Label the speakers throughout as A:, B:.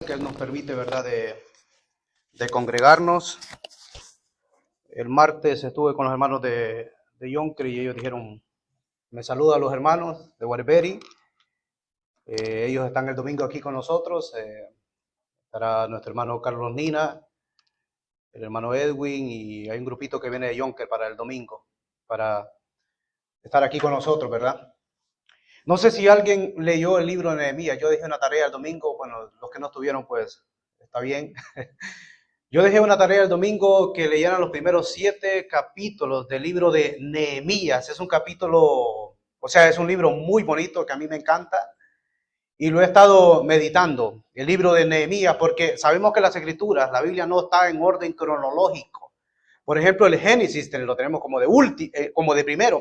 A: que Él nos permite, ¿verdad?, de congregarnos. El martes estuve con los hermanos de Yonkri y ellos dijeron, me saluda a los hermanos de Waterbury. Ellos están el domingo aquí con nosotros. Estará nuestro hermano Carlos Nina, el hermano Edwin, y hay un grupito que viene de Yonkri para el domingo, para estar aquí con nosotros, ¿verdad? No sé si alguien leyó el libro de Nehemías. Yo dejé una tarea el domingo. Bueno, los que no estuvieron, pues está bien. Yo dejé una tarea el domingo que leyeran los primeros 7 capítulos del libro de Nehemías. Es un capítulo, o sea, es un libro muy bonito que a mí me encanta. Y lo he estado meditando, el libro de Nehemías, porque sabemos que las escrituras, la Biblia no está en orden cronológico. Por ejemplo, el Génesis lo tenemos como de primero,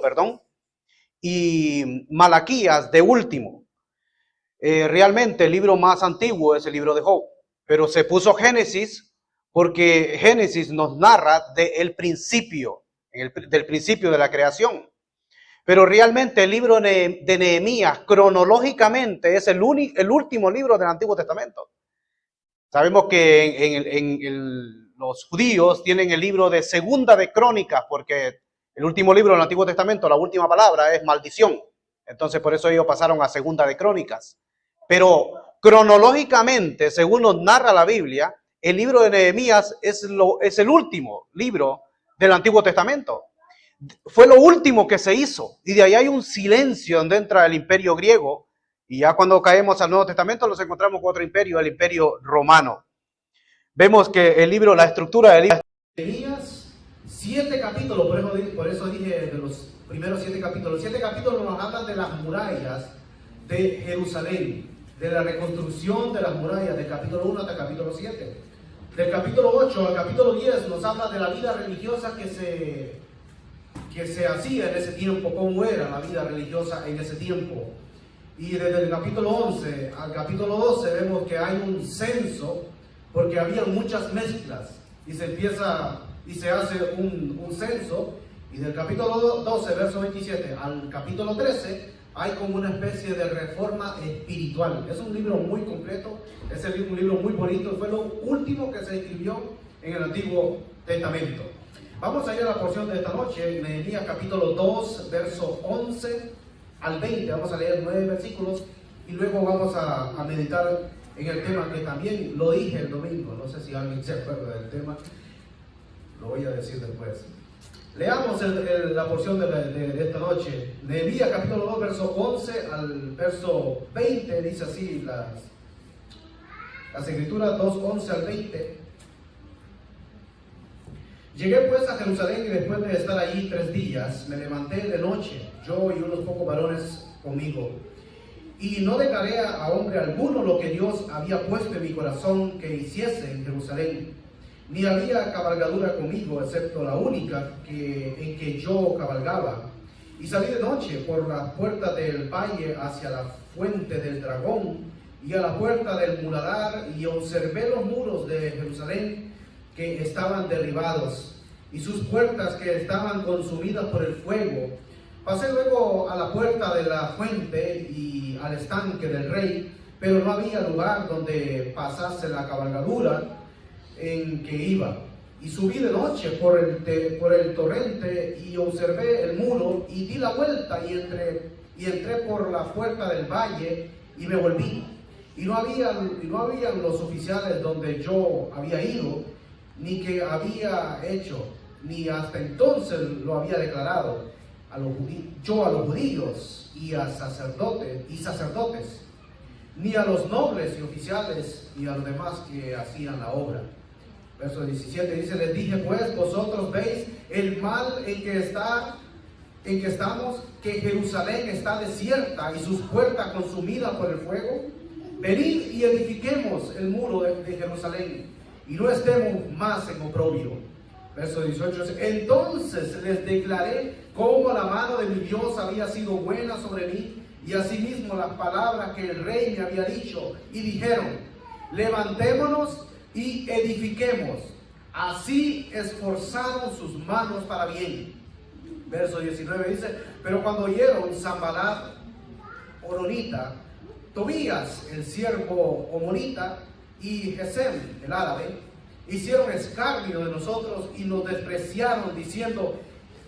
A: y Malaquías de último. Realmente el libro más antiguo es el libro de Job, pero se puso Génesis porque Génesis nos narra del principio de la creación. Pero realmente el libro de Nehemías cronológicamente es el último libro del Antiguo Testamento. Sabemos que los judíos tienen el libro de Segunda de Crónicas, porque el último libro del Antiguo Testamento, la última palabra es maldición. Entonces por eso ellos pasaron a Segunda de Crónicas. Pero cronológicamente, según nos narra la Biblia, el libro de Nehemías es el último libro del Antiguo Testamento. Fue lo último que se hizo. Y de ahí hay un silencio donde entra el imperio griego. Y ya cuando caemos al Nuevo Testamento nos encontramos con otro imperio, el imperio romano. Vemos que el libro, la estructura del libro de Nehemías, 7 capítulos, por eso dije de los primeros 7 capítulos. 7 capítulos nos hablan de las murallas de Jerusalén, de la reconstrucción de las murallas, del capítulo 1 hasta el capítulo 7. Del capítulo 8 al capítulo 10 nos habla de la vida religiosa que se hacía en ese tiempo, cómo era la vida religiosa en ese tiempo. Y desde el capítulo 11 al capítulo 12 vemos que hay un censo, porque había muchas mezclas, y se hace un censo, y del capítulo 12, verso 27, al capítulo 13, hay como una especie de reforma espiritual. Es un libro muy completo, es un libro muy bonito, fue lo último que se escribió en el Antiguo Testamento. Vamos a ir a la porción de esta noche, Nehemías capítulo 2, verso 11 al 20. Vamos a leer 9 versículos y luego vamos a meditar en el tema que también lo dije el domingo. No sé si alguien se acuerda del tema, lo voy a decir después. Leamos la porción de esta noche. Nehemías capítulo 2, verso 11 al verso 20, dice así las escrituras 2, 11 al 20. Llegué pues a Jerusalén y después de estar allí 3 días, me levanté de noche, yo y unos pocos varones conmigo, y no declaré a hombre alguno lo que Dios había puesto en mi corazón que hiciese en Jerusalén, ni había cabalgadura conmigo, excepto la única en que yo cabalgaba. Y salí de noche por la puerta del valle hacia la fuente del dragón y a la puerta del muladar, y observé los muros de Jerusalén que estaban derribados y sus puertas que estaban consumidas por el fuego. Pasé luego a la puerta de la fuente y al estanque del rey, pero no había lugar donde pasase la cabalgadura en que iba. Y subí de noche por el torrente y observé el muro y di la vuelta y entré por la puerta del valle y me volví. Y no habían los oficiales donde yo había ido, ni que había hecho, ni hasta entonces lo había declarado a los judíos y a sacerdotes, ni a los nobles y oficiales, ni a los demás que hacían la obra. Verso 17 dice, les dije pues, vosotros veis el mal en que estamos, que Jerusalén está desierta y sus puertas consumidas por el fuego. Venid y edifiquemos el muro de Jerusalén, y no estemos más en oprobio. Verso 18 dice, entonces les declaré cómo la mano de mi Dios había sido buena sobre mí, y asimismo las palabras que el rey me había dicho, y dijeron, levantémonos y edifiquemos. Así esforzaron sus manos para bien. Verso 19 dice, pero cuando oyeron Sanballat, Horonita, Tobías, el siervo homonita,
B: y Gesem, el árabe, hicieron escarnio de nosotros y nos despreciaron, diciendo: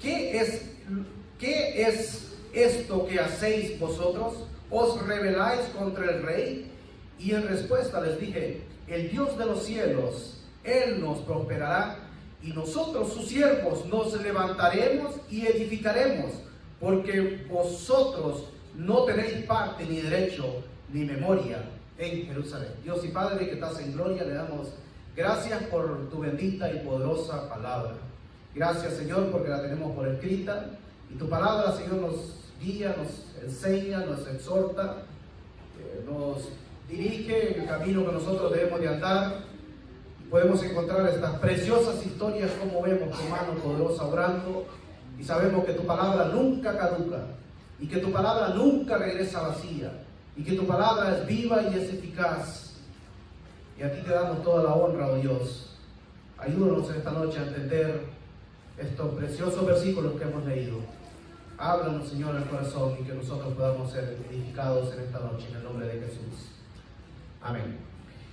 B: ¿qué es esto que hacéis vosotros? ¿Os rebeláis contra el rey? Y en respuesta les dije: el Dios de los cielos, Él nos prosperará, y nosotros sus siervos nos levantaremos y edificaremos, porque vosotros no tenéis parte ni derecho ni memoria en Jerusalén. Dios y Padre que estás en gloria, le damos gracias por tu bendita y poderosa palabra. Gracias, Señor, porque la tenemos por escrita, y tu palabra, Señor, nos guía, nos enseña, nos exhorta, nos dirige en el camino que nosotros debemos de andar. Podemos encontrar estas preciosas historias, como vemos tu mano poderosa obrando, y sabemos que tu palabra nunca caduca, y que tu palabra nunca regresa vacía, y que tu palabra es viva y es eficaz. Y a ti te damos toda la honra, oh Dios. Ayúdanos esta noche a entender estos preciosos versículos que hemos leído. Háblanos, Señor, al corazón, y que nosotros podamos ser edificados en esta noche, en el nombre de Jesús. Amén.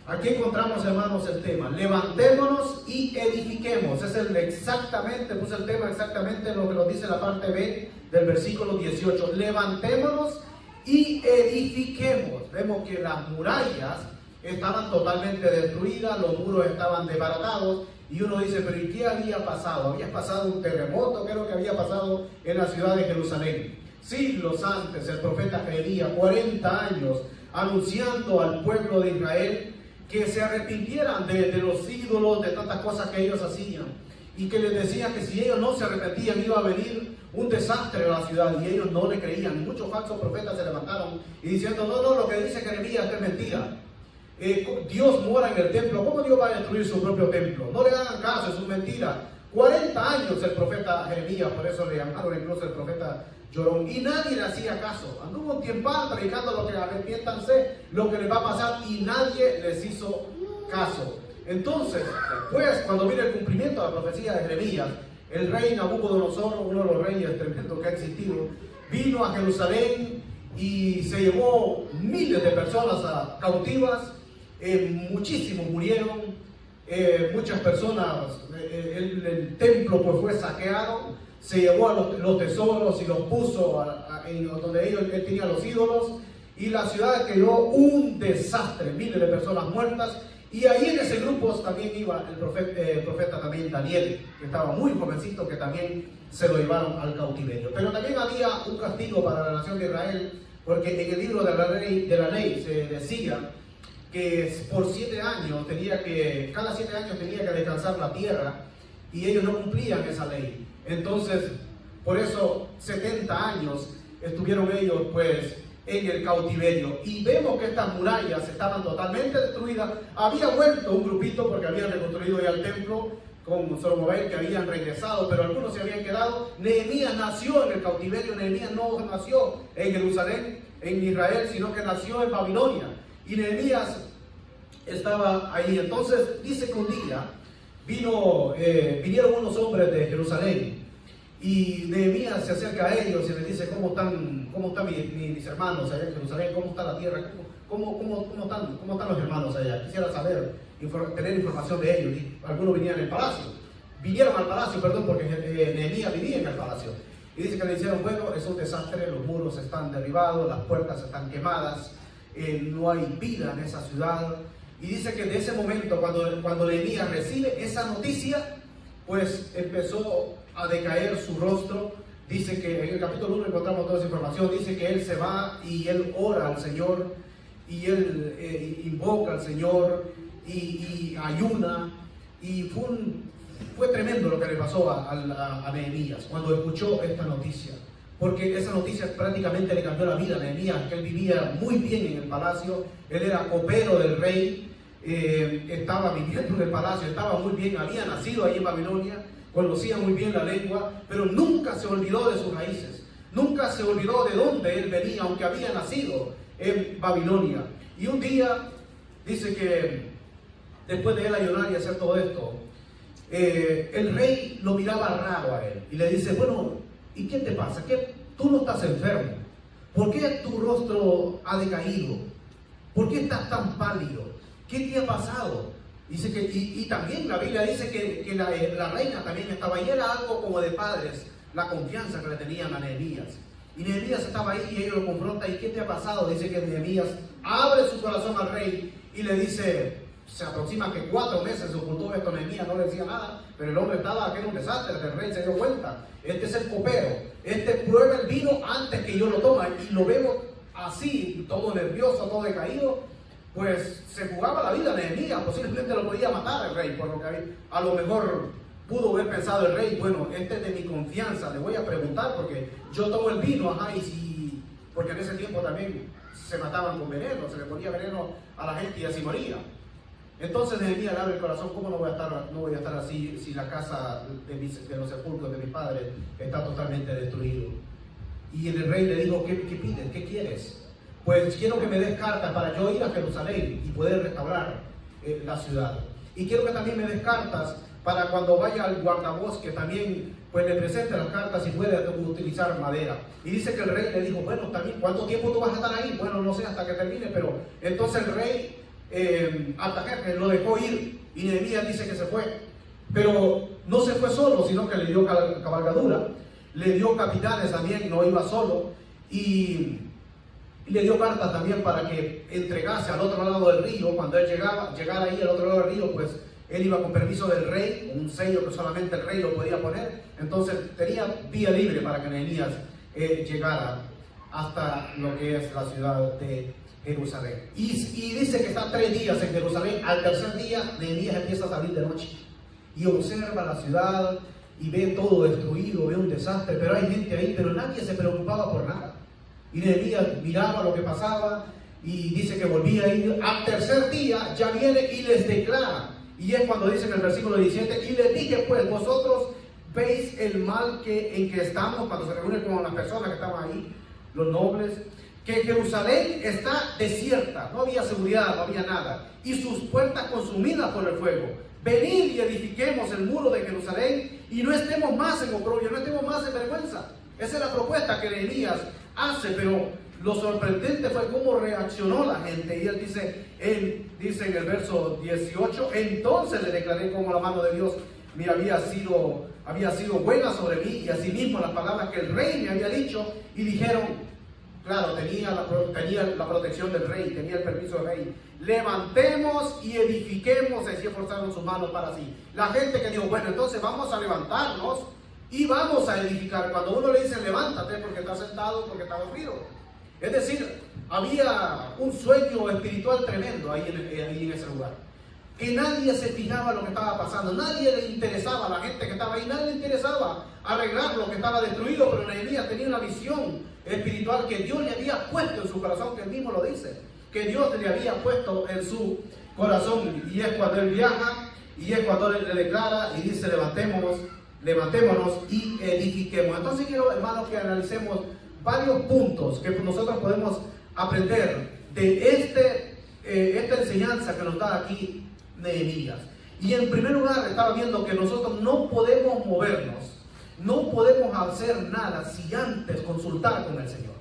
B: Aquí encontramos, hermanos, el tema: levantémonos y edifiquemos. Es puse el tema exactamente lo que nos dice la parte B del versículo 18. Levantémonos y edifiquemos. Vemos que las murallas estaban totalmente destruidas, los muros estaban desbaratados, y uno dice: pero ¿y qué había pasado? ¿Había pasado un terremoto? ¿Qué es lo que había pasado en la ciudad de Jerusalén? Siglos antes, el profeta Jeremías, 40 años, anunciando al pueblo de Israel que se arrepintieran de los ídolos, de tantas cosas que ellos hacían, y que les decía que si ellos no se arrepentían iba a venir un desastre a la ciudad, y ellos no le creían. Y muchos falsos profetas se levantaron y diciendo: no, lo que dice Jeremías es mentira. Dios mora en el templo. ¿Cómo Dios va a destruir su propio templo? No le hagan caso, es una mentira. 40 años el profeta Jeremías, por eso le llamaron incluso el profeta llorón, y nadie le hacía caso. Anduvo un tiempo predicando lo que arrepiéntanse, lo que les va a pasar, y nadie les hizo caso. Entonces, después, cuando viene el cumplimiento de la profecía de Jeremías, el rey Nabucodonosor, uno de los reyes tremendos que ha existido, vino a Jerusalén y se llevó miles de personas cautivas. Muchísimos murieron, muchas personas, el templo pues fue saqueado, se llevó a los tesoros y los puso en donde él tenía los ídolos, y la ciudad quedó un desastre, miles de personas muertas. Y ahí en ese grupo también iba el profeta también Daniel, que estaba muy jovencito, que también se lo llevaron al cautiverio. Pero también había un castigo para la nación de Israel, porque en el libro de la ley se decía que por 7 años cada 7 años tenía que descansar la tierra, y ellos no cumplían esa ley. Entonces, por eso 70 años estuvieron ellos pues en el cautiverio, y vemos que estas murallas estaban totalmente destruidas. Había vuelto un grupito porque habían reconstruido ya el templo con Zorobabel, que habían regresado, pero algunos se habían quedado. Nehemías nació en el cautiverio. Nehemías no nació en Jerusalén, en Israel, sino que nació en Babilonia, y Nehemías estaba ahí. Entonces dice que un día vinieron unos hombres de Jerusalén, y Nehemías se acerca a ellos y les dice: ¿Cómo están mis hermanos allá en Jerusalén? ¿Cómo está la tierra? ¿Cómo están los hermanos allá? Quisiera saber, tener información de ellos. Y algunos vinieron al palacio, porque Nehemías vivía en el palacio. Y dice que le dijeron: bueno, es un desastre, los muros están derribados, las puertas están quemadas, no hay vida en esa ciudad. Y dice que de ese momento, cuando Nehemías recibe esa noticia, pues empezó a decaer su rostro. Dice que en el capítulo 1 encontramos toda esa información. Dice que él se va y él ora al Señor, y él invoca al Señor y ayuna. Y fue tremendo lo que le pasó a Nehemías cuando escuchó esta noticia, porque esa noticia prácticamente le cambió la vida a Nehemías, que él vivía muy bien en el palacio. Él era copero del rey, estaba viviendo en el palacio, estaba muy bien, había nacido ahí en Babilonia, conocía muy bien la lengua, pero nunca se olvidó de sus raíces, nunca se olvidó de dónde él venía, aunque había nacido en Babilonia. Y un día dice que después de él ayunar y hacer todo esto, el rey lo miraba raro a él y le dice: bueno, ¿y qué te pasa? ¿Tú no estás enfermo? ¿Por qué tu rostro ha decaído? ¿Por qué estás tan pálido? ¿qué te ha pasado? Dice que, y también la Biblia dice que la reina también estaba ahí, era algo como de padres, la confianza que le tenían a Nehemías. Y Nehemías estaba ahí y ellos lo confrontan. ¿Y qué te ha pasado? Dice que Nehemías abre su corazón al rey y le dice, se aproxima que 4 meses se ocultó esto. Nehemías no le decía nada, pero el hombre estaba, que era un desastre. El rey se dio cuenta, este es el copero, este prueba el vino antes que yo lo tome, y lo veo así, todo nervioso, todo decaído. Pues se jugaba la vida Nehemías, posiblemente lo podía matar el rey, por lo que a lo mejor pudo haber pensado el rey, bueno, este es de mi confianza, le voy a preguntar porque yo tomo el vino, porque en ese tiempo también se mataban con veneno, se le ponía veneno a la gente y así moría. Entonces Nehemías le abre el corazón, ¿cómo no voy a estar así si la casa de los sepulcros de mis padres está totalmente destruido? Y el rey le dijo, ¿qué pides? ¿Qué quieres? Pues quiero que me des cartas para yo ir a Jerusalén y poder restaurar la ciudad. Y quiero que también me des cartas para cuando vaya al guardabosque también pues le presente las cartas y pueda utilizar madera. Y dice que el rey le dijo, bueno, también, ¿cuánto tiempo tú vas a estar ahí? Bueno, no sé, hasta que termine, pero entonces el rey Artajerjes lo dejó ir y Nehemías dice que se fue. Pero no se fue solo, sino que le dio cabalgadura, le dio capitanes también, no iba solo, y le dio cartas también para que entregase al otro lado del río. Cuando él llegara ahí al otro lado del río, pues él iba con permiso del rey, un sello que solamente el rey lo podía poner. Entonces tenía vía libre para que Nehemías llegara hasta lo que es la ciudad de Jerusalén. Y dice que está 3 días en Jerusalén. Al tercer día Nehemías empieza a salir de noche y observa la ciudad y ve todo destruido, ve un desastre, pero hay gente ahí, pero nadie se preocupaba por nada. Y Nehemías miraba lo que pasaba y dice que volvía a ir. Al tercer día ya viene y les declara. Y es cuando dice en el versículo 17, y les dije, pues vosotros veis el mal en que estamos, cuando se reúnen con las personas que estaban ahí, los nobles, que Jerusalén está desierta, no había seguridad, no había nada, y sus puertas consumidas por el fuego. Venid y edifiquemos el muro de Jerusalén y no estemos más en oprobio, no estemos más en vergüenza. Esa es la propuesta que Nehemías hace, pero lo sorprendente fue cómo reaccionó la gente. Y él dice en el verso 18, entonces le declaré cómo la mano de Dios me había sido buena sobre mí, y asimismo las palabras que el rey me había dicho. Y dijeron, claro, tenía la protección del rey, tenía el permiso del rey, levantemos y edifiquemos, así esforzaron sus manos para sí. La gente que dijo, bueno, entonces vamos a levantarnos y vamos a edificar. Cuando uno le dice levántate porque está sentado, porque está dormido. Es decir, había un sueño espiritual tremendo ahí en ese lugar. Que nadie se fijaba en lo que estaba pasando, nadie le interesaba, a la gente que estaba ahí, nadie le interesaba arreglar lo que estaba destruido, pero Nehemías tenía una visión espiritual que Dios le había puesto en su corazón, que él mismo lo dice, que Dios le había puesto en su corazón. Y es cuando él viaja, y es cuando él le declara y dice, levantémonos y edifiquemos. Entonces quiero, hermanos, que analicemos varios puntos que nosotros podemos aprender de esta enseñanza que nos da aquí Nehemías. Y en primer lugar estaba viendo que nosotros no podemos movernos, no podemos hacer nada si antes consultar con el Señor.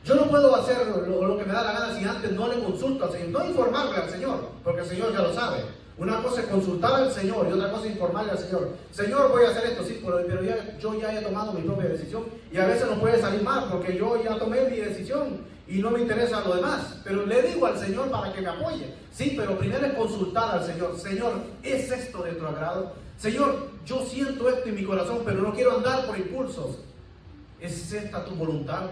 B: Yo no puedo hacer lo que me da la gana si antes no le consulto al Señor, no informarle al Señor, porque el Señor ya lo sabe. Una cosa es consultar al Señor y otra cosa es informarle al Señor. Señor, voy a hacer esto, sí, pero yo ya he tomado mi propia decisión, y a veces no puede salir mal porque yo ya tomé mi decisión y no me interesa lo demás, pero le digo al Señor para que me apoye. Sí, pero primero es consultar al Señor. Señor, ¿es esto de tu agrado? Señor, yo siento esto en mi corazón, pero no quiero andar por impulsos. ¿Es esta tu voluntad?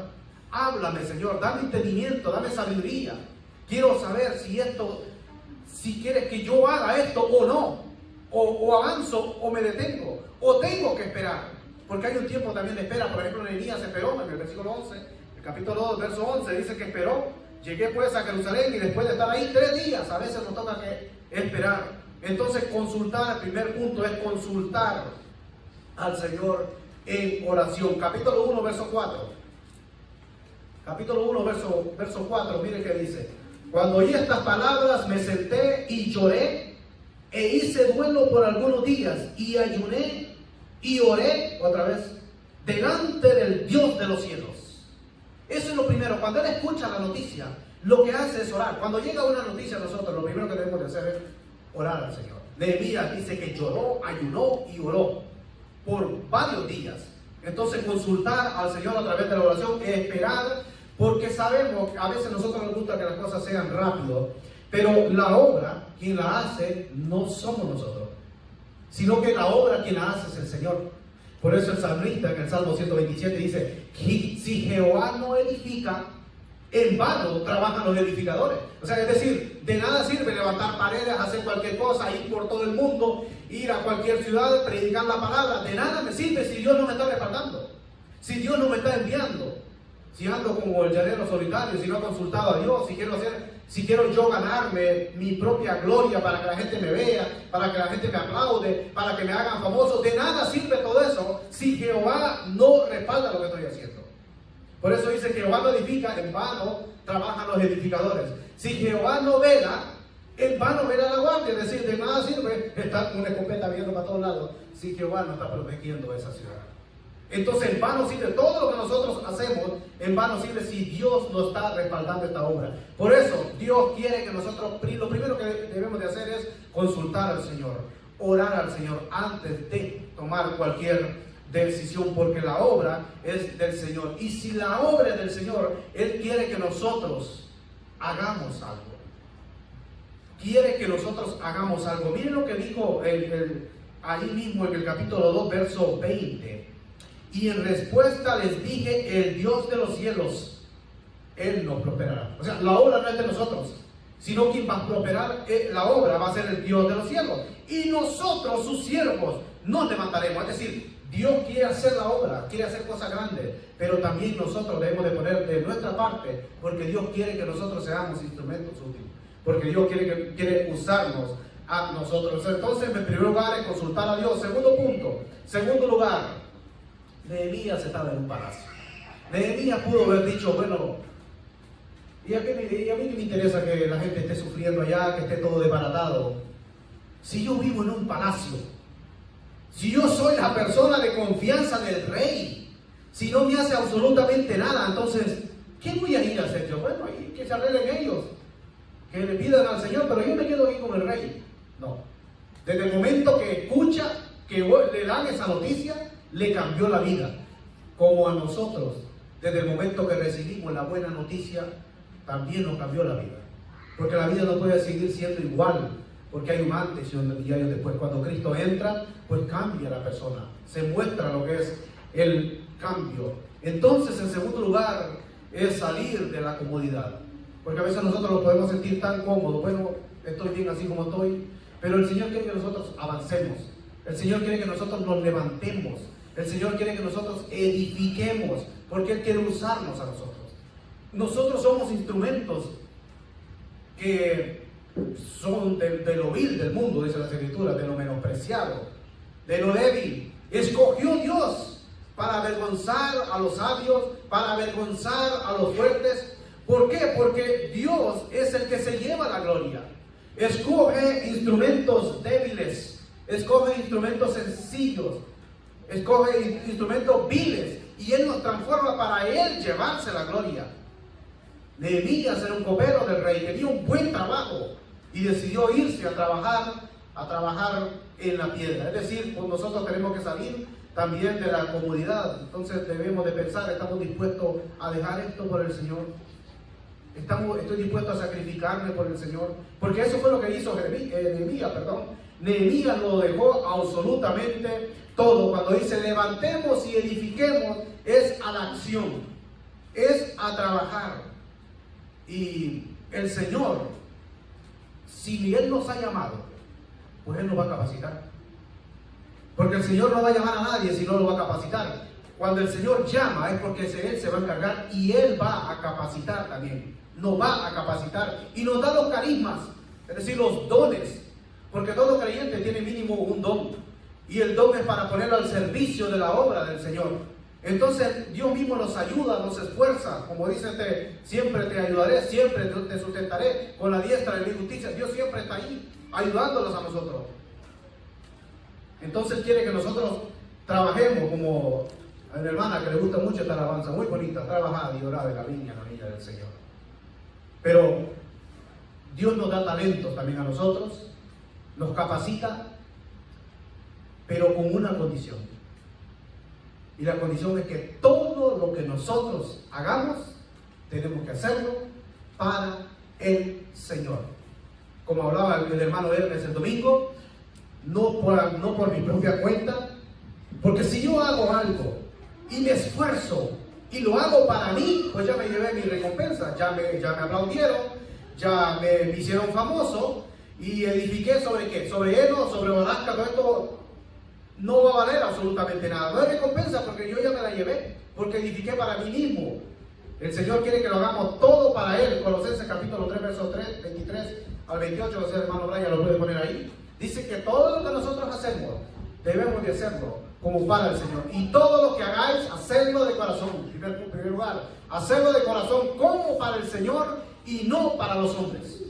B: Háblame, Señor, dame entendimiento, dame sabiduría. Quiero saber si quieres que yo haga esto o no, o avanzo o me detengo, o tengo que esperar, porque hay un tiempo también de espera. Por ejemplo, Nehemías esperó en el versículo 11, el capítulo 2, verso 11, dice que esperó. Llegué pues a Jerusalén y después de estar ahí 3 días, a veces nos toca que esperar. Entonces consultar, el primer punto es consultar al Señor en oración. Capítulo 1, verso 4. Capítulo 1, verso 4, mire que dice: cuando oí estas palabras me senté y lloré e hice duelo por algunos días y ayuné y oré otra vez delante del Dios de los cielos. Eso es lo primero. Cuando él escucha la noticia, lo que hace es orar. Cuando llega una noticia a nosotros, lo primero que debemos de hacer es orar al Señor. Nehemías dice que lloró, ayunó y oró por varios días. Entonces consultar al Señor a través de la oración, esperar, porque sabemos que a veces a nosotros nos gusta que las cosas sean rápido, pero la obra, quien la hace, no somos nosotros, sino que la obra quien la hace es el Señor. Por eso el salmista en el Salmo 127 dice, si Jehová no edifica, en vano trabajan los edificadores. O sea, es decir, de nada sirve levantar paredes, hacer cualquier cosa, ir por todo el mundo, ir a cualquier ciudad, predicar la palabra. De nada me sirve si Dios no me está respaldando, si Dios no me está enviando. Si ando como el llanero solitario, si no he consultado a Dios, si quiero yo ganarme mi propia gloria para que la gente me vea, para que la gente me aplaude, para que me hagan famoso, de nada sirve todo eso si Jehová no respalda lo que estoy haciendo. Por eso dice que Jehová no edifica, en vano trabajan los edificadores. Si Jehová no vela, en vano vela la guardia. Es decir, de nada sirve estar con una escopeta viendo para todos lados si Jehová no está protegiendo esa ciudad. Entonces en vano sirve todo lo que nosotros hacemos, en vano sirve si Dios no está respaldando esta obra. Por eso Dios quiere que nosotros, lo primero que debemos de hacer es consultar al Señor, orar al Señor antes de tomar cualquier decisión, porque la obra es del Señor. Y si la obra es del Señor, Él quiere que nosotros hagamos algo. Quiere que nosotros hagamos algo. Miren lo que dijo ahí mismo en el capítulo 2, verso 20. Y en respuesta les dije, el Dios de los cielos, Él nos prosperará. O sea, la obra no es de nosotros, sino quien va a prosperar la obra va a ser el Dios de los cielos. Y nosotros, sus siervos, nos levantaremos. Es decir, Dios quiere hacer la obra, quiere hacer cosas grandes, pero también nosotros debemos de poner de nuestra parte, porque Dios quiere que nosotros seamos instrumentos útiles, porque Dios quiere usarnos a nosotros. Entonces, en primer lugar, es consultar a Dios. Segundo lugar, Nehemías estaba en un palacio. Nehemías pudo haber dicho, bueno, y a mí no me interesa que la gente esté sufriendo allá, que esté todo desbaratado. Si yo vivo en un palacio, si yo soy la persona de confianza del rey, si no me hace absolutamente nada, entonces, ¿qué voy a ir a hacer yo? Bueno, ahí que se arreglen ellos, que le pidan al Señor, pero yo me quedo aquí con el rey. No. Desde el momento que escucha, que le dan esa noticia, le cambió la vida. Como a nosotros, desde el momento que recibimos la buena noticia, también nos cambió la vida. Porque la vida no puede seguir siendo igual, porque hay un antes y un después. Cuando Cristo entra, pues cambia la persona, se muestra lo que es el cambio. Entonces, en segundo lugar, es salir de la comodidad, porque a veces nosotros nos podemos sentir tan cómodos. Bueno, estoy bien así como estoy, pero el Señor quiere que nosotros avancemos, el Señor quiere que nosotros nos levantemos, el Señor quiere que nosotros edifiquemos, porque Él quiere usarnos a nosotros. Nosotros somos instrumentos que son de lo vil del mundo, dice la Escritura, de lo menospreciado, de lo débil. Escogió Dios para avergonzar a los sabios, para avergonzar a los fuertes. ¿Por qué? Porque Dios es el que se lleva la gloria. Escoge instrumentos débiles, escoge instrumentos sencillos, escoge instrumentos viles, y Él nos transforma para Él llevarse la gloria. Nehemías era un copero del rey, tenía un buen trabajo y decidió irse a trabajar en la piedra. Es decir, pues nosotros tenemos que salir también de la comodidad. Entonces debemos de pensar, ¿estamos dispuestos a dejar esto por el Señor? ¿Estoy dispuesto a sacrificarme por el Señor? Porque eso fue lo que hizo Nehemías. Nehemías lo dejó absolutamente todo. Cuando dice levantemos y edifiquemos, es a la acción, es a trabajar. Y el Señor, si Él nos ha llamado, pues Él nos va a capacitar. Porque el Señor no va a llamar a nadie si no lo va a capacitar. Cuando el Señor llama es porque Él se va a encargar y Él va a capacitar también. Nos va a capacitar y nos da los carismas, es decir, los dones. Porque todo creyente tiene mínimo un don. Y el don es para ponerlo al servicio de la obra del Señor. Entonces Dios mismo nos ayuda, nos esfuerza, como dice, siempre te ayudaré, siempre te sustentaré con la diestra de mi justicia. Dios siempre está ahí, ayudándonos a nosotros. Entonces quiere que nosotros trabajemos, como a mi hermana que le gusta mucho esta alabanza, muy bonita, trabajar y orar en la viña del Señor. Pero Dios nos da talentos también a nosotros, nos capacita, pero con una condición. Y la condición es que todo lo que nosotros hagamos, tenemos que hacerlo para el Señor. Como hablaba el hermano Hermes el domingo, no por mi propia cuenta, porque si yo hago algo y me esfuerzo y lo hago para mí, pues ya me llevé mi recompensa, ya me aplaudieron, ya me hicieron famoso y edifiqué sobre qué, sobre heno, sobre hojarasca, todo esto no va a valer absolutamente nada. No hay recompensa porque yo ya me la llevé, porque edifiqué para mí mismo. El Señor quiere que lo hagamos todo para Él. Colosenses capítulo 3, versos 3, 23 al 28, o sea, el hermano Brian lo puede poner ahí. Dice que todo lo que nosotros hacemos, debemos de hacerlo como para el Señor. Y todo lo que hagáis, hacerlo de corazón. En primer lugar, hacerlo de corazón como para el Señor y no para los hombres.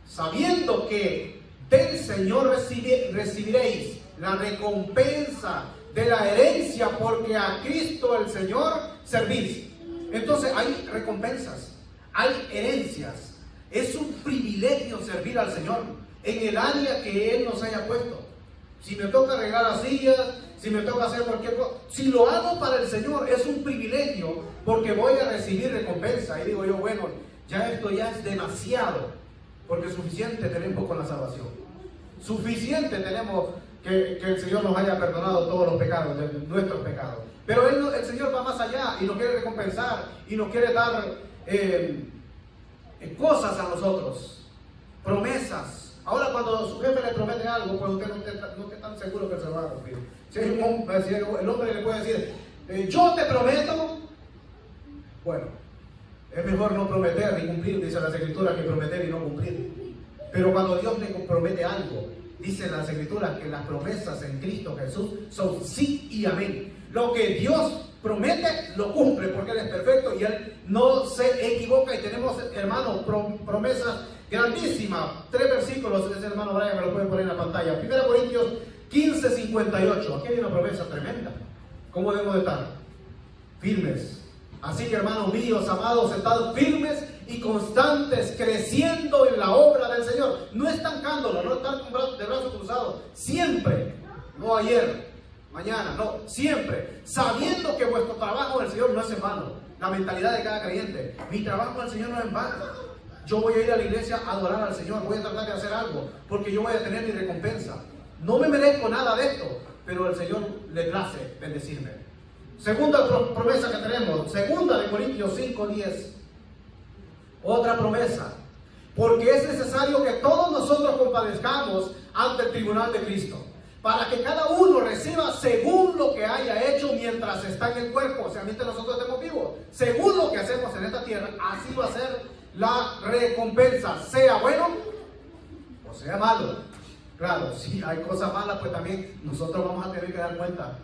B: Sabiendo que del Señor recibiréis la recompensa de la herencia, porque a Cristo el Señor servís. Entonces hay recompensas, hay herencias. Es un privilegio servir al Señor en el área que Él nos haya puesto. Si me toca arreglar las sillas, si me toca hacer cualquier cosa, si lo hago para el Señor, es un privilegio, porque voy a recibir recompensa. Y digo yo, bueno, ya esto ya es demasiado, porque suficiente tenemos con la salvación. Suficiente tenemos que el Señor nos haya perdonado todos los pecados, nuestros pecados. Pero el Señor va más allá y nos quiere recompensar y nos quiere dar cosas a nosotros, promesas. Ahora, cuando su jefe le promete algo, pues usted no esté tan seguro que se lo va a cumplir. Si el hombre le puede decir, yo te prometo, bueno, es mejor no prometer ni cumplir, dice las Escrituras, que prometer y no cumplir. Pero cuando Dios le promete algo, dice las Escrituras que las promesas en Cristo Jesús son sí y amén. Lo que Dios promete, lo cumple, porque Él es perfecto y Él no se equivoca. Y tenemos, hermanos, promesas grandísimas. 3 versículos, ese hermano Brian me lo pueden poner en la pantalla. 1 Corintios 15, 58. Aquí hay una promesa tremenda. ¿Cómo debemos de estar? Firmes. Así que, hermanos míos, amados, estad firmes y constantes, creciendo en la obra del Señor, no estancándolo, no estar de brazos cruzados, siempre, no ayer, mañana, no, siempre, sabiendo que vuestro trabajo del Señor no es en vano. La mentalidad de cada creyente, mi trabajo del Señor no es en vano. Yo voy a ir a la iglesia a adorar al Señor, voy a tratar de hacer algo, porque yo voy a tener mi recompensa. No me merezco nada de esto, pero el Señor le place bendecirme. Segunda promesa que tenemos, 2 Corintios 5, 10. Otra promesa, porque es necesario que todos nosotros compadezcamos ante el tribunal de Cristo, para que cada uno reciba según lo que haya hecho mientras está en el cuerpo, o sea, mientras nosotros estemos vivos, según lo que hacemos en esta tierra, así va a ser la recompensa, sea bueno o sea malo. Claro, si hay cosas malas, pues también nosotros vamos a tener que dar cuenta.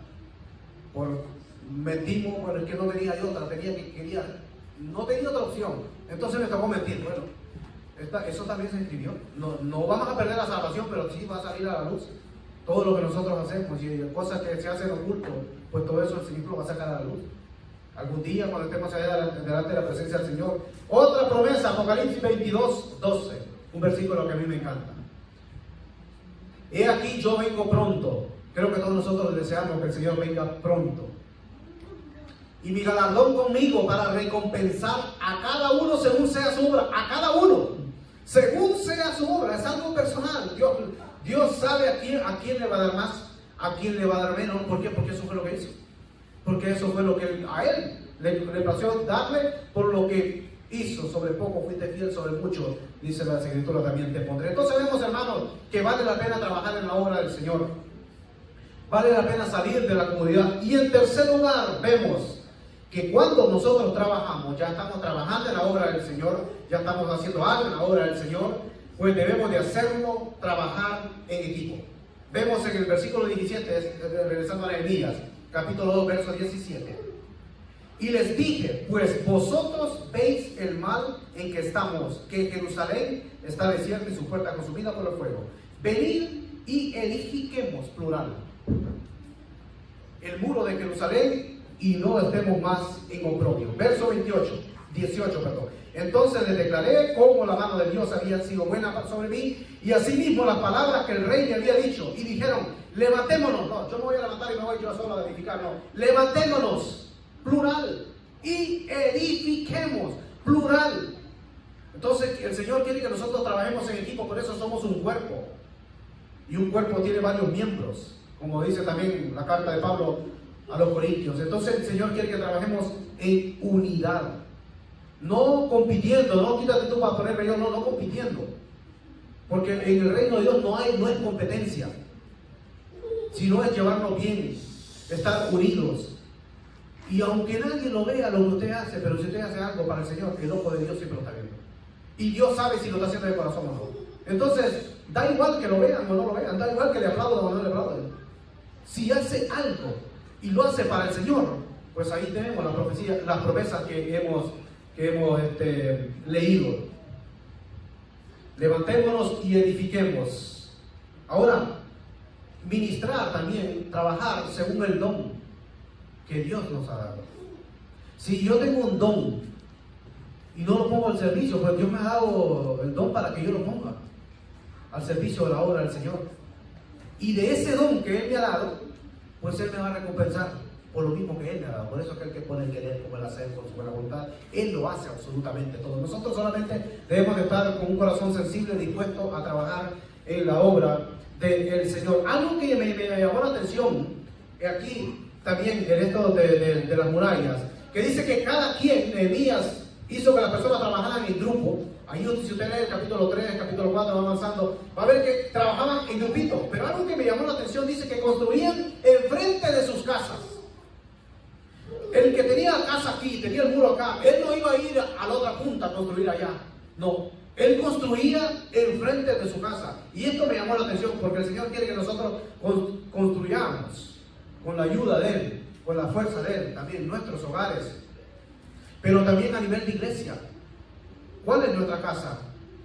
B: Mentimos, bueno, es que no tenía yo otra, no tenía otra opción, entonces me tocó mentir. Bueno, eso también se escribió. No vamos a perder la salvación, pero sí va a salir a la luz todo lo que nosotros hacemos, y cosas que se hacen oculto, pues todo eso el Señor lo va a sacar a la luz algún día cuando estemos allá delante de la presencia del Señor. Otra promesa, Apocalipsis 22, 12, un versículo que a mí me encanta. He aquí, yo vengo pronto. Creo que todos nosotros deseamos que el Señor venga pronto. Y mi galardón conmigo para recompensar a cada uno según sea su obra. A cada uno, según sea su obra. Es algo personal. Dios sabe a quién le va a dar más, a quién le va a dar menos. ¿Por qué? Porque eso fue lo que hizo. Porque eso fue lo que a Él le plació darle por lo que hizo. Sobre poco fuiste fiel, sobre mucho, dice la Escritura, también te pondré. Entonces vemos, hermanos, que vale la pena trabajar en la obra del Señor. Vale la pena salir de la comodidad. Y en tercer lugar, vemos que cuando nosotros trabajamos, ya estamos trabajando en la obra del Señor, ya estamos haciendo algo en la obra del Señor, pues debemos de hacerlo trabajar en equipo. Vemos en el versículo 17, regresando a Nehemías, capítulo 2, verso 17. Y les dije, pues vosotros veis el mal en que estamos, que Jerusalén está desierta y su puerta consumida por el fuego. Venid y edifiquemos, plural, el muro de Jerusalén, y no estemos más en oprobio. Verso 28. 18, perdón. Entonces les declaré cómo la mano de Dios había sido buena sobre mí, y asimismo las palabras que el rey me había dicho, y dijeron, levantémonos. No, yo me voy a levantar y me voy yo solo a edificar, no. Levantémonos, plural, y edifiquemos, plural. Entonces el Señor quiere que nosotros trabajemos en equipo, por eso somos un cuerpo. Y un cuerpo tiene varios miembros, como dice también la carta de Pablo a los Corintios. Entonces el Señor quiere que trabajemos en unidad. No compitiendo, no quítate tú para ponerme yo, no compitiendo. Porque en el reino de Dios no es competencia, sino es llevarnos bien, estar unidos. Y aunque nadie lo vea lo que usted hace, pero si usted hace algo para el Señor, el ojo de Dios siempre lo está viendo. Y Dios sabe si lo está haciendo de corazón o no. Entonces, da igual que lo vean o no lo vean, da igual que le aplaudan o no le aplaudan. Si hace algo y lo hace para el Señor, pues ahí tenemos la profecía, las promesas que hemos leído. Levantémonos y edifiquemos. Ahora, ministrar también, trabajar según el don que Dios nos ha dado. Si yo tengo un don y no lo pongo al servicio, pues Dios me ha dado el don para que yo lo ponga al servicio de la obra del Señor. Y de ese don que Él me ha dado, pues Él me va a recompensar por lo mismo que Él me ha dado. Por eso es que el que pone el querer como el hacer con su buena voluntad, Él lo hace absolutamente todo. Nosotros solamente debemos de estar con un corazón sensible, dispuesto a trabajar en la obra del Señor. Algo que me llamó la atención aquí también en esto de las murallas, que dice que cada quien, Nehemías, hizo que las personas trabajaran en grupo. Ahí si usted lee el capítulo 3, el capítulo 4, va avanzando, va a ver que trabajaban en grupito. Pero algo que me llamó la atención, dice que construían enfrente de sus casas. El que tenía casa aquí, tenía el muro acá, él no iba a ir a la otra punta a construir allá. No, él construía enfrente de su casa. Y esto me llamó la atención porque el Señor quiere que nosotros construyamos con la ayuda de Él, con la fuerza de Él, también nuestros hogares, pero también a nivel de iglesia. ¿Cuál es nuestra casa?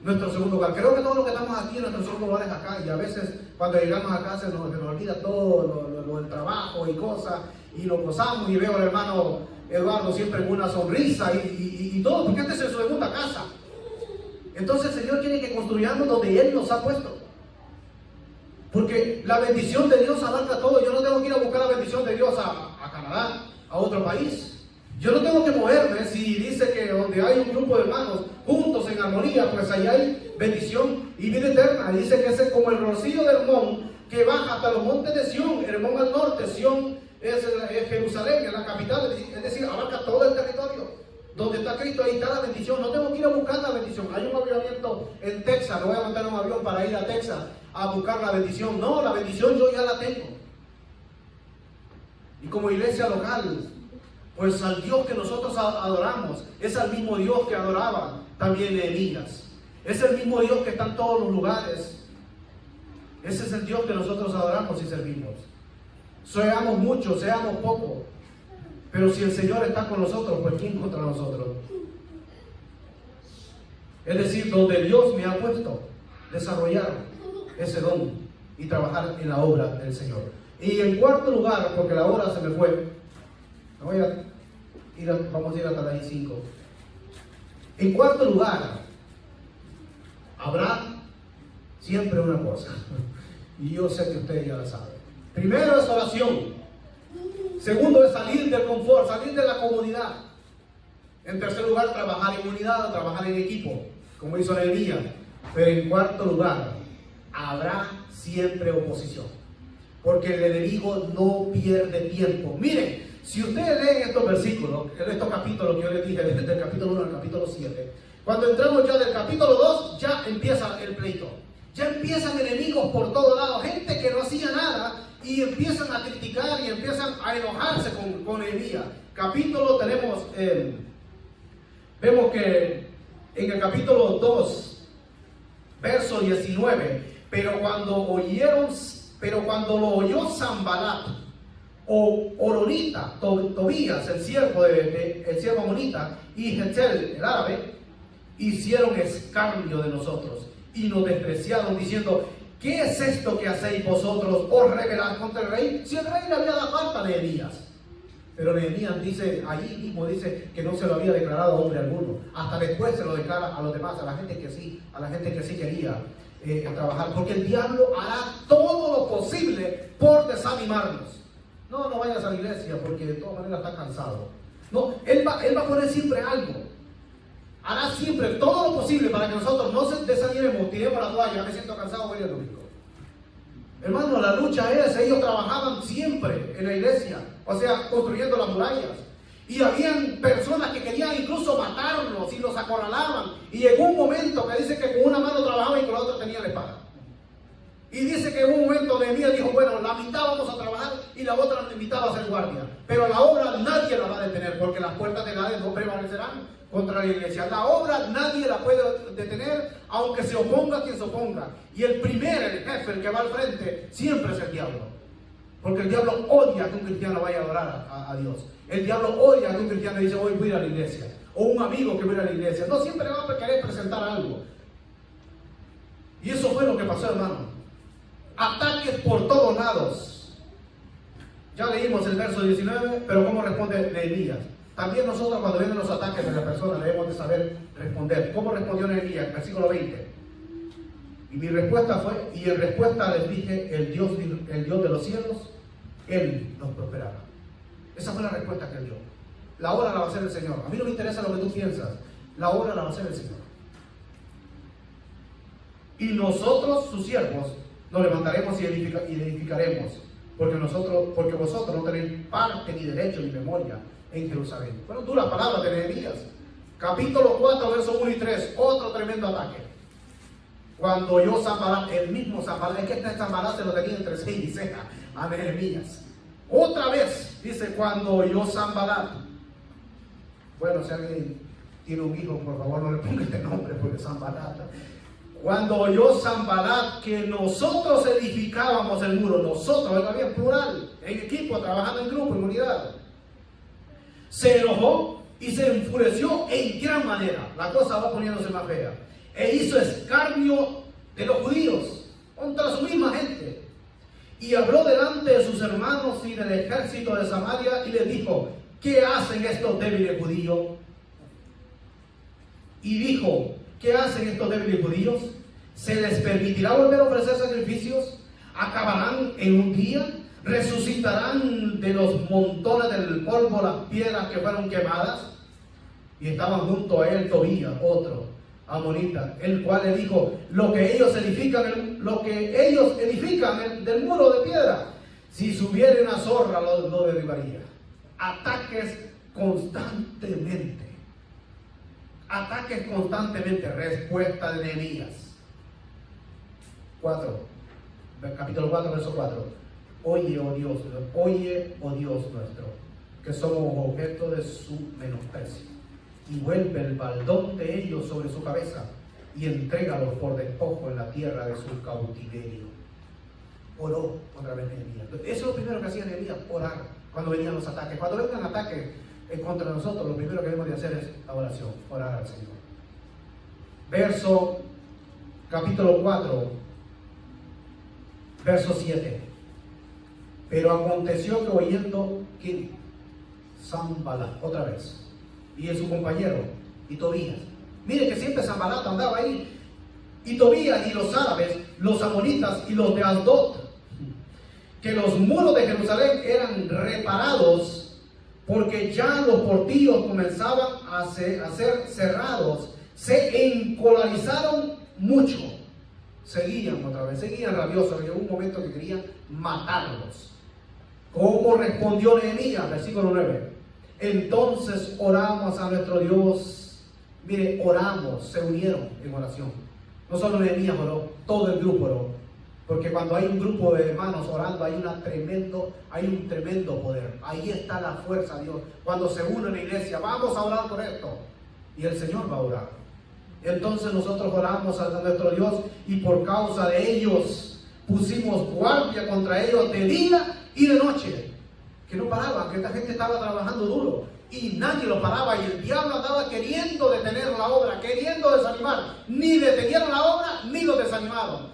B: Nuestro segundo hogar. Creo que todos los que estamos aquí, nuestro segundo hogar es acá, y a veces cuando llegamos a casa se nos olvida todo lo del trabajo y cosas, y lo gozamos, y veo al hermano Eduardo siempre con una sonrisa y todo, porque esta es su segunda casa. Entonces el Señor quiere que construyamos donde Él nos ha puesto, porque la bendición de Dios abarca todo. Yo no tengo que ir a buscar la bendición de Dios a Canadá, a otro país. Yo no tengo que moverme. Si dice que donde hay un grupo de hermanos juntos en armonía, pues ahí hay bendición y vida eterna. Dice que es como el rocío de Hermón que baja hasta los montes de Sión. Hermón al norte, Sión es Jerusalén, es la capital, es decir, abarca todo el territorio. Donde está Cristo, ahí está la bendición. No tengo que ir a buscar la bendición. Hay un avivamiento en Texas, no voy a montar un avión para ir a Texas a buscar la bendición. No, la bendición yo ya la tengo. Y como iglesia local, pues al Dios que nosotros adoramos es al mismo Dios que adoraba también Elías. Es el mismo Dios que está en todos los lugares. Ese es el Dios que nosotros adoramos y servimos. Seamos muchos, seamos pocos, pero si el Señor está con nosotros, pues ¿quién contra nosotros? Es decir, donde Dios me ha puesto, desarrollar ese don y trabajar en la obra del Señor. Y en cuarto lugar, porque la hora se me fue, vamos a ir hasta la I5. En cuarto lugar, habrá siempre una cosa, y yo sé que ustedes ya la saben. Primero es oración. Segundo es salir del confort, salir de la comodidad. En tercer lugar, trabajar en unidad, trabajar en equipo, como hizo Nehemías. Pero en cuarto lugar, habrá siempre oposición, porque el enemigo no pierde tiempo. Miren, si ustedes leen estos versículos, en estos capítulos que yo les dije, desde el capítulo 1 al capítulo 7, cuando entramos ya del capítulo 2, ya empieza el pleito. Ya empiezan enemigos por todos lados, gente que no hacía nada, y empiezan a criticar y empiezan a enojarse con Nehemías. Capítulo tenemos, vemos que en el capítulo 2, verso 19, pero cuando lo oyó Sanbalat, o Oronita, Tobías, el siervo amonita, y Gesel, el árabe, hicieron escarnio de nosotros y nos despreciaron, diciendo: ¿qué es esto que hacéis vosotros? ¿Os rebeláis contra el rey? Si el rey le había dado carta a Nehemías. Pero Nehemías dice, allí mismo dice que no se lo había declarado a hombre alguno. Hasta después se lo declara a los demás, a la gente que sí quería trabajar. Porque el diablo hará todo lo posible por desanimarnos. No vayas a la iglesia porque de todas maneras estás cansado. No, él va a poner siempre algo. Hará siempre todo lo posible para que nosotros no se desanimemos, tiremos la toalla, me siento cansado, voy al domingo. Hermano, la lucha es, ellos trabajaban siempre en la iglesia, o sea, construyendo las murallas. Y habían personas que querían incluso matarlos y los acorralaban. Y llegó un momento que dice que con una mano trabajaba y con la otra tenía la espada. Y dice que en un momento Nehemías dijo, bueno, la mitad vamos a trabajar y la otra mitad va a ser guardia. Pero la obra nadie la va a detener porque las puertas de Hades no prevalecerán contra la iglesia. La obra nadie la puede detener, aunque se oponga quien se oponga. Y el jefe, el que va al frente, siempre es el diablo. Porque el diablo odia que un cristiano vaya a adorar a Dios. El diablo odia que un cristiano dice, hoy voy a ir a la iglesia. O un amigo que va a ir a la iglesia. No, siempre va a querer presentar algo. Y eso fue lo que pasó, hermano. Ataques por todos lados. Ya leímos el verso 19, pero ¿cómo responde Nehemías? También nosotros cuando vienen los ataques de la persona debemos de saber responder. ¿Cómo respondió Nehemías? Versículo 20. Y mi respuesta fue, y en respuesta les dije, el Dios de los cielos, Él nos prosperará. Esa fue la respuesta que él dio. La obra la va a hacer el Señor. A mí no me interesa lo que tú piensas. La obra la va a hacer el Señor. Y nosotros, sus siervos, nos levantaremos y edificaremos, porque vosotros no tenéis parte, ni derecho, ni memoria en Jerusalén. Fueron duras palabras de Nehemías. Capítulo 4, versos 1 y 3, otro tremendo ataque. Cuando oyó Sanbalat, el mismo Sanbalat, es que este Sanbalat se lo tenía entre ceja y ceja a Nehemías. Otra vez, dice, cuando oyó Sanbalat. Bueno, si alguien tiene un hijo, por favor no le ponga este nombre, porque Sanbalat. Cuando oyó Sanbalat que nosotros edificábamos el muro, nosotros, todavía en plural, en equipo, trabajando en grupo, en unidad, se enojó y se enfureció en gran manera. La cosa va poniéndose más fea. E hizo escarnio de los judíos contra su misma gente. Y habló delante de sus hermanos y del ejército de Samaria y les dijo, ¿qué hacen estos débiles judíos? Y dijo, ¿qué hacen estos débiles judíos? ¿Se les permitirá volver a ofrecer sacrificios? ¿Acabarán en un día? ¿Resucitarán de los montones del polvo las piedras que fueron quemadas? Y estaban junto a él Tobías, otro amonita, el cual le dijo, lo que ellos edifican del muro de piedra, si subiera una zorra lo derribaría. Ataques constantemente. Ataques constantemente. Respuesta de Nehemías. Capítulo 4, verso 4. Oye, oh Dios nuestro, que somos objeto de su menosprecio. Y vuelve el baldón de ellos sobre su cabeza y entrégalos por despojo en la tierra de su cautiverio. Oró otra vez Nehemías. Eso es lo primero que hacía Nehemías, orar cuando venían los ataques. Cuando vengan ataques contra nosotros, lo primero que debemos de hacer es la oración, orar al Señor. Capítulo 4, verso 7. Pero aconteció que oyendo que Sanbalat, otra vez, y su compañero, y Tobías. Mire que siempre Sanbalat andaba ahí. Y Tobías y los árabes, los amonitas y los de Asdod, que los muros de Jerusalén eran reparados, porque ya los portillos comenzaban a ser cerrados, se encolarizaron mucho. Seguían otra vez, seguían rabiosos. Llegó un momento que querían matarlos. ¿Cómo respondió Nehemías? Versículo 9. Entonces oramos a nuestro Dios. Mire, oramos, se unieron en oración. No solo Nehemías oró, todo el grupo oró. Porque cuando hay un grupo de hermanos orando, hay un tremendo poder. Ahí está la fuerza de Dios. Cuando se une en la iglesia, vamos a orar por esto. Y el Señor va a orar. Entonces nosotros oramos a nuestro Dios y por causa de ellos pusimos guardia contra ellos de día y de noche. Que no paraban, que esta gente estaba trabajando duro y nadie lo paraba, y el diablo andaba queriendo detener la obra, queriendo desanimar. Ni detenieron la obra ni lo desanimaron.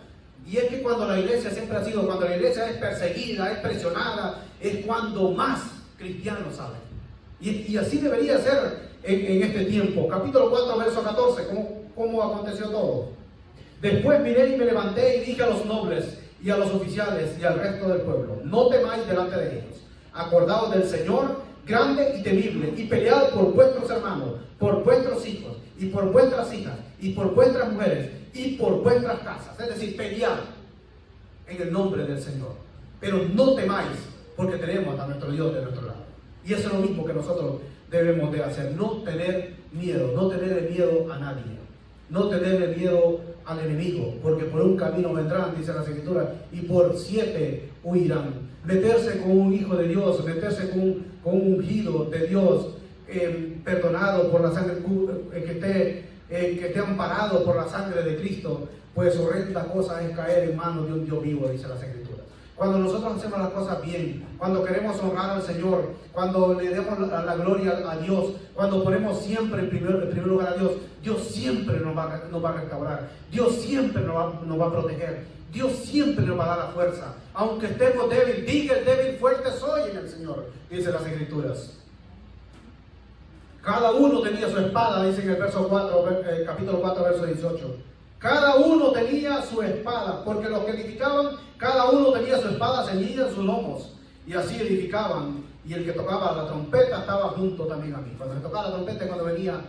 B: Y es que cuando la iglesia siempre ha sido, cuando la iglesia es perseguida, es presionada, es cuando más cristianos saben. Y así debería ser en este tiempo. Capítulo 4, verso 14, ¿cómo aconteció todo? Después miré y me levanté y dije a los nobles y a los oficiales y al resto del pueblo: no temáis delante de ellos. Acordaos del Señor grande y temible, y pelead por vuestros hermanos, por vuestros hijos, y por vuestras hijas, y por vuestras mujeres, y por vuestras casas. Es decir, pelead en el nombre del Señor. Pero no temáis, porque tenemos a nuestro Dios de nuestro lado. Y eso es lo mismo que nosotros debemos de hacer. No tener miedo, no tener miedo a nadie. No tenerle miedo al enemigo, porque por un camino vendrán, dice la Escritura, y por 7 huirán. Meterse con un hijo de Dios, meterse con un ungido de Dios, perdonado por la sangre, que esté amparado por la sangre de Cristo, pues horrenda cosa es caer en manos de un Dios vivo, dice la Escritura. Cuando nosotros hacemos las cosas bien, cuando queremos honrar al Señor, cuando le demos la gloria a Dios, cuando ponemos siempre en primer lugar a Dios, Dios siempre nos va a restaurar, Dios siempre nos va a proteger, Dios siempre nos va a dar la fuerza. Aunque estemos débiles, diga el débil, fuerte soy en el Señor, dice las Escrituras. Cada uno tenía su espada, dice en el capítulo 4, verso 18. Cada uno tenía su espada, porque los que edificaban, cada uno tenía su espada ceñida en sus lomos, y así edificaban. Y el que tocaba la trompeta estaba junto también a mí. Cuando se tocaba la trompeta, cuando venía,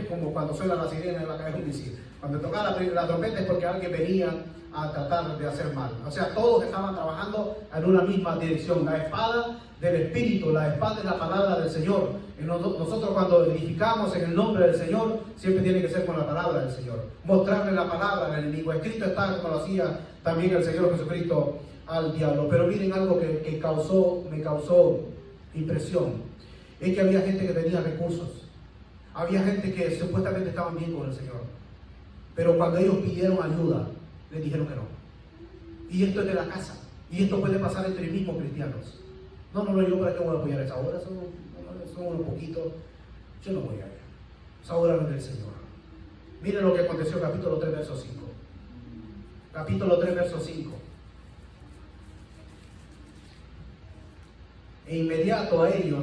B: como cuando suena la sirena en la cabeza de un misil. Cuando tocaba la trompeta es porque alguien venía a tratar de hacer mal. O sea, todos estaban trabajando en una misma dirección. La espada del Espíritu, la espada es la palabra del Señor. Y nosotros cuando edificamos en el nombre del Señor, siempre tiene que ser con la palabra del Señor. Mostrarle la palabra al enemigo. Escrito está, como lo hacía también el Señor Jesucristo al diablo. Pero miren algo que me causó impresión. Es que había gente que tenía recursos. Había gente que supuestamente estaban bien con el Señor. Pero cuando ellos pidieron ayuda, les dijeron que no. Y esto es de la casa. Y esto puede pasar entre mismos cristianos. No, yo para qué voy a apoyar esa obra, son unos poquitos. Yo no voy a ir. Esa obra no es del Señor. Miren lo que aconteció en capítulo 3, verso 5. Capítulo 3, verso 5. Inmediato a ellos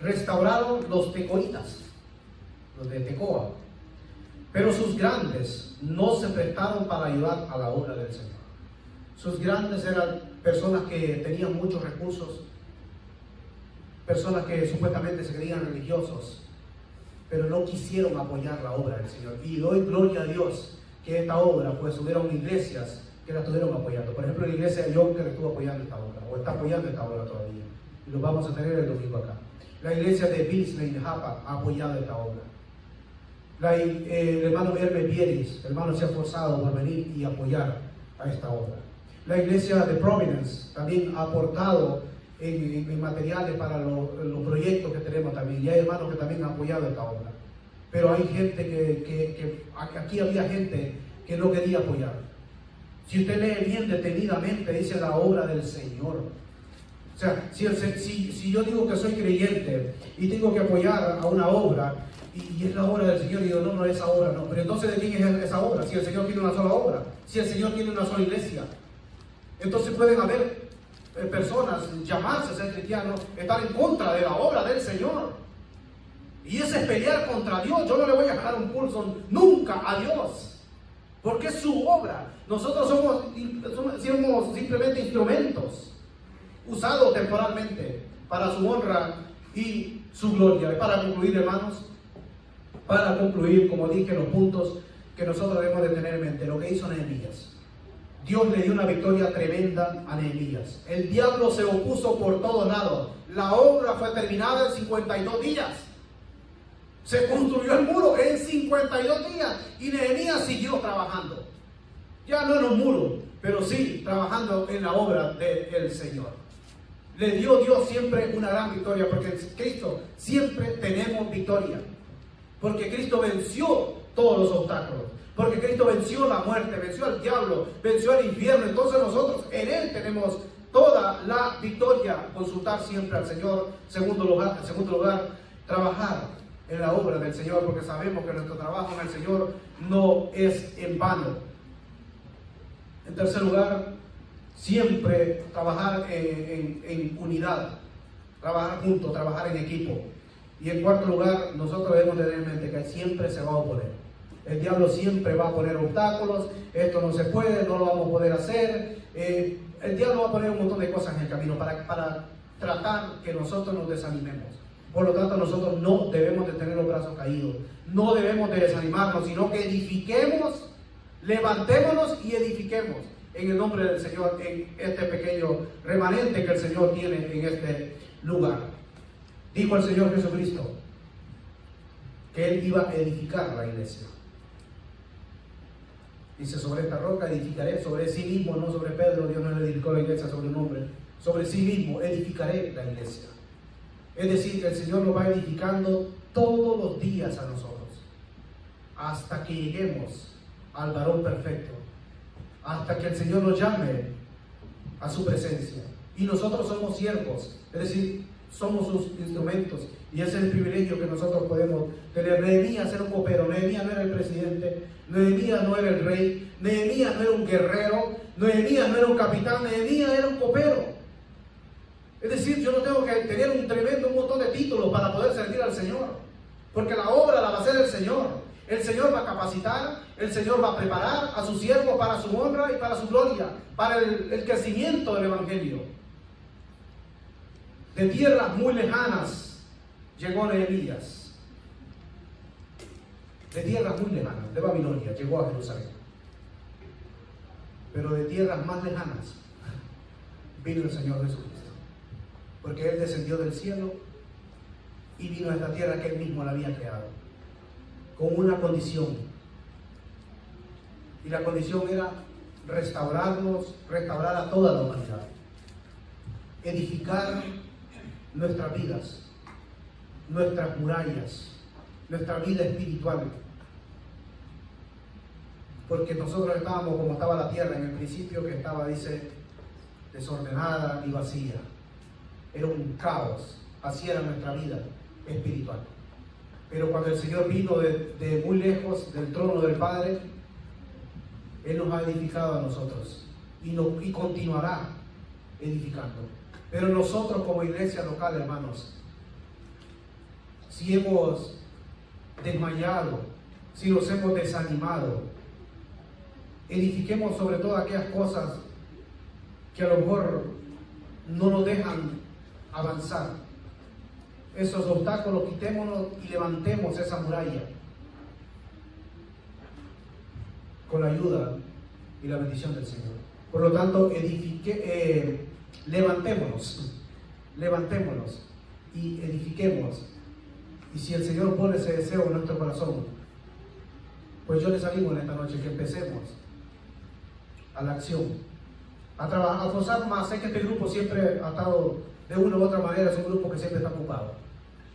B: restauraron los tecoitas, los de Tecoa. Pero sus grandes no se prestaron para ayudar a la obra del Señor. Sus grandes eran personas que tenían muchos recursos, personas que supuestamente se creían religiosos, pero no quisieron apoyar la obra del Señor. Y doy gloria a Dios que esta obra, pues hubieron iglesias que la estuvieron apoyando. Por ejemplo, la iglesia de Yonker estuvo apoyando esta obra, o está apoyando esta obra todavía. Y lo vamos a tener el domingo acá. La iglesia de Bilsney de Japa ha apoyado esta obra. El hermano Hermes Vieris, el hermano se ha esforzado por venir y apoyar a esta obra. La iglesia de Providence también ha aportado en materiales para los proyectos que tenemos también. Y hay hermanos que también han apoyado esta obra. Pero hay gente que aquí había gente que no quería apoyar. Si usted lee bien detenidamente, dice la obra del Señor. O sea, si yo digo que soy creyente y tengo que apoyar a una obra, y es la obra del Señor, y digo, no, esa obra no. Pero entonces, ¿de quién es esa obra? Si el Señor tiene una sola obra, si el Señor tiene una sola iglesia. Entonces pueden haber personas, llamarse a ser cristianos, estar en contra de la obra del Señor. Y ese es pelear contra Dios. Yo no le voy a jalar un pulso nunca a Dios, porque es su obra. Nosotros somos simplemente instrumentos usados temporalmente para su honra y su gloria. Para concluir, hermanos, para concluir, como dije, los puntos que nosotros debemos de tener en mente, lo que hizo Nehemías. Dios le dio una victoria tremenda a Nehemías. El diablo se opuso por todos lados. La obra fue terminada en 52 días. Se construyó el muro en 52 días y Nehemías siguió trabajando. Ya no en un muro, pero sí trabajando en la obra del Señor. Le dio Dios siempre una gran victoria, porque en Cristo siempre tenemos victoria. Porque Cristo venció todos los obstáculos. Porque Cristo venció la muerte, venció al diablo, venció al infierno. Entonces nosotros en Él tenemos toda la victoria. Consultar siempre al Señor. Segundo lugar, trabajar en la obra del Señor, porque sabemos que nuestro trabajo en el Señor no es en vano. En tercer lugar, siempre trabajar en unidad, trabajar juntos, trabajar en equipo. Y en cuarto lugar, nosotros debemos tener en mente que siempre se va a oponer. El diablo siempre va a poner obstáculos, esto no se puede, no lo vamos a poder hacer. El diablo va a poner un montón de cosas en el camino para tratar que nosotros nos desanimemos. Por lo tanto, nosotros no debemos de tener los brazos caídos, no debemos de desanimarnos, sino que edifiquemos, levantémonos y edifiquemos en el nombre del Señor, en este pequeño remanente que el Señor tiene en este lugar. Dijo el Señor Jesucristo que Él iba a edificar la iglesia. Dice, sobre esta roca edificaré, sobre sí mismo, no sobre Pedro. Dios no le edificó la iglesia sobre un hombre. Sobre sí mismo edificaré la iglesia. Es decir, que el Señor nos va edificando todos los días a nosotros, hasta que lleguemos al varón perfecto, hasta que el Señor nos llame a su presencia. Y nosotros somos siervos, es decir, somos sus instrumentos, y ese es el privilegio que nosotros podemos tener. Nehemías era un copero, Nehemías no era el presidente, Nehemías no era el rey, Nehemías no era un guerrero, Nehemías no era un capitán, Nehemías era un copero. Es decir, yo no tengo que tener un montón de títulos para poder servir al Señor, porque la obra la va a hacer el Señor. El Señor va a capacitar, el Señor va a preparar a sus siervos para su honra y para su gloria, para el crecimiento del Evangelio. De tierras muy lejanas llegó Nehemías. De tierras muy lejanas, de Babilonia, llegó a Jerusalén. Pero de tierras más lejanas vino el Señor Jesucristo. Porque Él descendió del cielo y vino a esta tierra que Él mismo la había creado, con una condición. Y la condición era restaurarnos, restaurar a toda la humanidad, edificar nuestras vidas, nuestras murallas, nuestra vida espiritual. Porque nosotros estábamos como estaba la tierra en el principio, que estaba, dice, desordenada y vacía. Era un caos, así era nuestra vida espiritual. Pero cuando el Señor vino de muy lejos del trono del Padre, Él nos ha edificado a nosotros y continuará edificando. Pero nosotros como iglesia local, hermanos, si hemos desmayado, si nos hemos desanimado, edifiquemos sobre todo aquellas cosas que a lo mejor no nos dejan avanzar. Esos obstáculos, quitémonos y levantemos esa muralla con la ayuda y la bendición del Señor. Por lo tanto, levantémonos y edifiquemos. Y si el Señor pone ese deseo en nuestro corazón, pues yo les animo en esta noche que empecemos a la acción, a forzar más. Sé que este grupo siempre ha estado de una u otra manera, es un grupo que siempre está ocupado.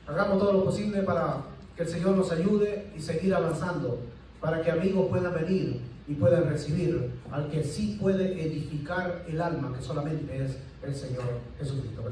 B: Hagamos todo lo posible para que el Señor nos ayude y seguir avanzando, para que amigos puedan venir y puedan recibir al que sí puede edificar el alma, que solamente es el Señor Jesucristo.